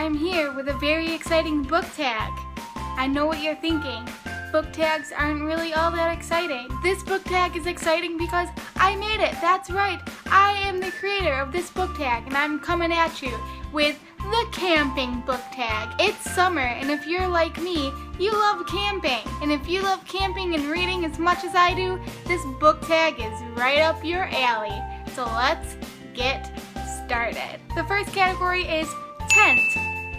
I'm here with a very exciting book tag. I know what you're thinking. Book tags aren't really all that exciting. This book tag is exciting because I made it. That's right. I am the creator of this book tag, and I'm coming at you with the camping book tag. It's summer, and if you're like me, you love camping. And if you love camping and reading as much as I do, this book tag is right up your alley. So let's get started. The first category is Tent,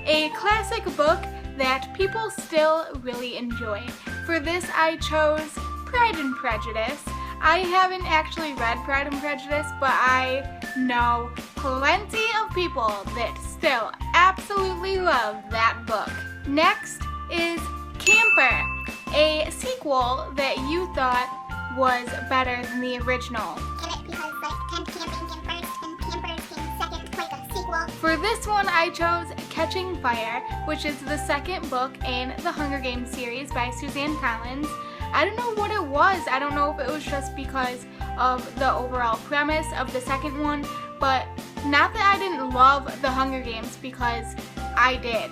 a classic book that people still really enjoy. For this, I chose Pride and Prejudice. I haven't actually read Pride and Prejudice, but I know plenty of people that still absolutely love that book. Next is Campfire, a sequel that you thought was better than the original. Because Tent Camping came first and Campers came second, like a sequel. For this one, I chose Catching Fire, which is the second book in the Hunger Games series by Suzanne Collins. I don't know what it was. I don't know if it was just because of the overall premise of the second one, but not that I didn't love the Hunger Games, because I did.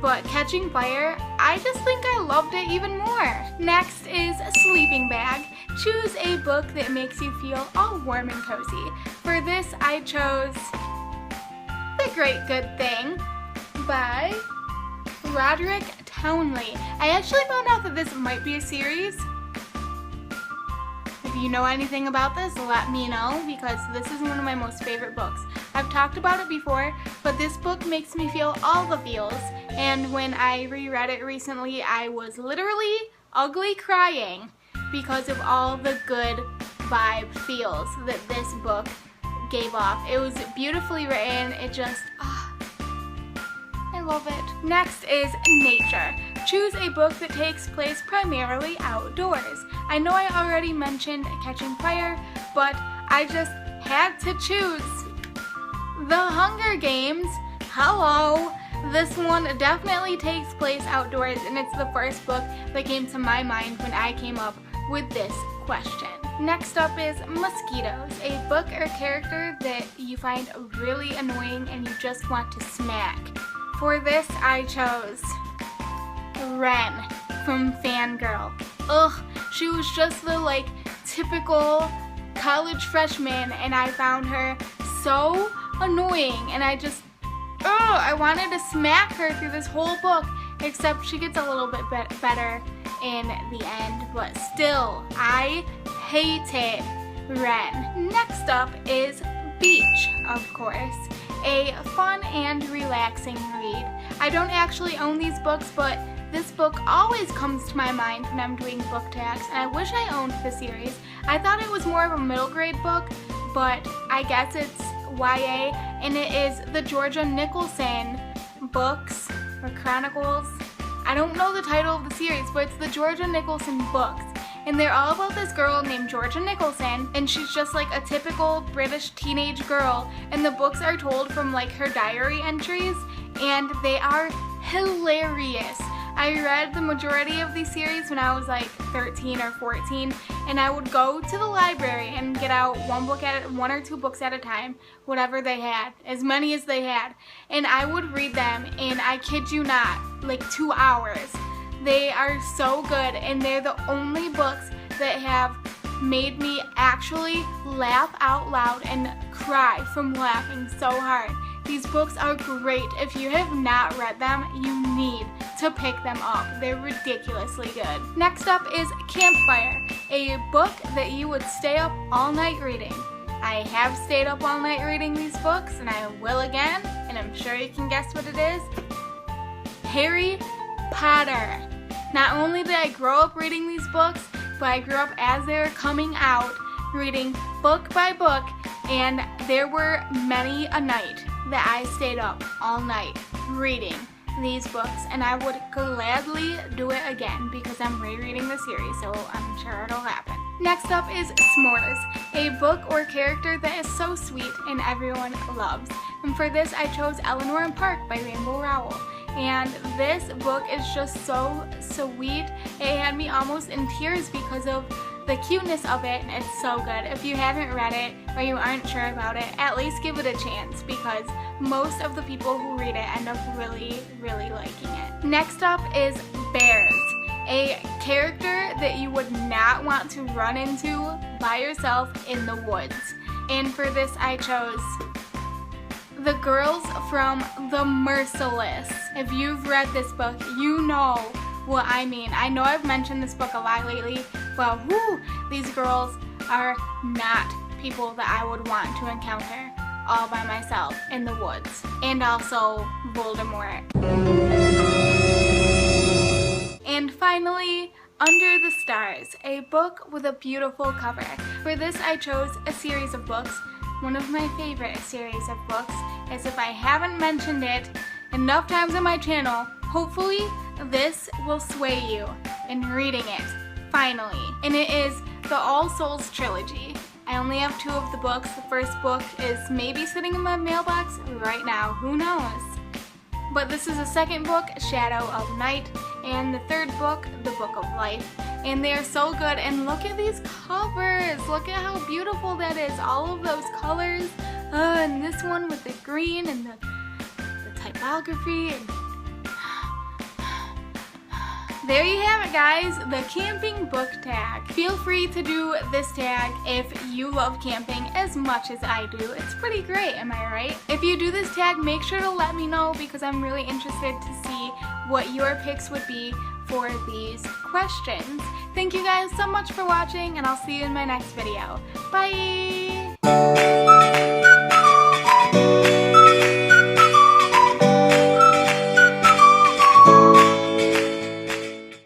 But Catching Fire, I just think I loved it even more. Next is Sleeping Bag. Choose a book that makes you feel all warm and cozy. For this, I chose The Great Good Thing by Roderick Townley. I actually found out that this might be a series. If you know anything about this, let me know, because this is one of my most favorite books. I've talked about it before, but this book makes me feel all the feels, and when I reread it recently, I was literally ugly crying because of all the good vibe feels that this book gave off. It was beautifully written. It just, I love it. Next is Nature. Choose a book that takes place primarily outdoors. I know I already mentioned Catching Fire, but I just had to choose The Hunger Games. Hello! This one definitely takes place outdoors, and it's the first book that came to my mind when I came up with this question. Next up is Mosquitoes, a book or character that you find really annoying and you just want to smack. For this, I chose Ren from Fangirl. Ugh, she was just the typical college freshman, and I found her so annoying, and I wanted to smack her through this whole book, except she gets a little bit better in the end, but still, I hated Ren. Next up is Beach, of course, a fun and relaxing read. I don't actually own these books, but this book always comes to my mind when I'm doing book tags, and I wish I owned the series. I thought it was more of a middle grade book, but I guess it's YA, and it is the Georgia Nicholson books, or chronicles. I don't know the title of the series, but it's the Georgia Nicholson books. And they're all about this girl named Georgia Nicholson, and she's just like a typical British teenage girl, and the books are told from her diary entries, and they are hilarious. I read the majority of these series when I was 13 or 14, and I would go to the library and get out one or two books at a time, whatever they had, as many as they had, and I would read them in, I kid you not, 2 hours. They are so good, and they're the only books that have made me actually laugh out loud and cry from laughing so hard. These books are great. If you have not read them, you need to pick them up. They're ridiculously good. Next up is Campfire, a book that you would stay up all night reading. I have stayed up all night reading these books, and I will again, and I'm sure you can guess what it is. Harry Potter. Not only did I grow up reading these books, but I grew up as they were coming out, reading book by book, and there were many a night that I stayed up all night reading these books, and I would gladly do it again because I'm rereading the series, so I'm sure it'll happen. Next up is S'mores, a book or character that is so sweet and everyone loves. And for this, I chose Eleanor and Park by Rainbow Rowell. And this book is just so sweet. It had me almost in tears because of the cuteness of it, and it's so good. If you haven't read it, or you aren't sure about it, at least give it a chance because most of the people who read it end up really, really liking it. Next up is Bears, a character that you would not want to run into by yourself in the woods. And for this I chose the girls from The Merciless. If you've read this book, you know what I mean. I know I've mentioned this book a lot lately, but whoo, these girls are not people that I would want to encounter all by myself in the woods. And also Voldemort. And finally, Under the Stars, a book with a beautiful cover. For this I chose a series of books. One of my favorite series of books, as if I haven't mentioned it enough times on my channel, hopefully this will sway you in reading it, finally. And it is the All Souls trilogy. I only have 2 of the books. The first book is maybe sitting in my mailbox right now, who knows? But this is the second book, Shadow of Night, and the third book, The Book of Life. And they are so good, and look at these covers. Look at how beautiful that is, all of those colors. And this one with the green and the typography. And there you have it, guys, the camping book tag. Feel free to do this tag if you love camping as much as I do. It's pretty great, am I right? If you do this tag, make sure to let me know because I'm really interested to see what your picks would be for these questions. Thank you guys so much for watching, and I'll see you in my next video. Bye!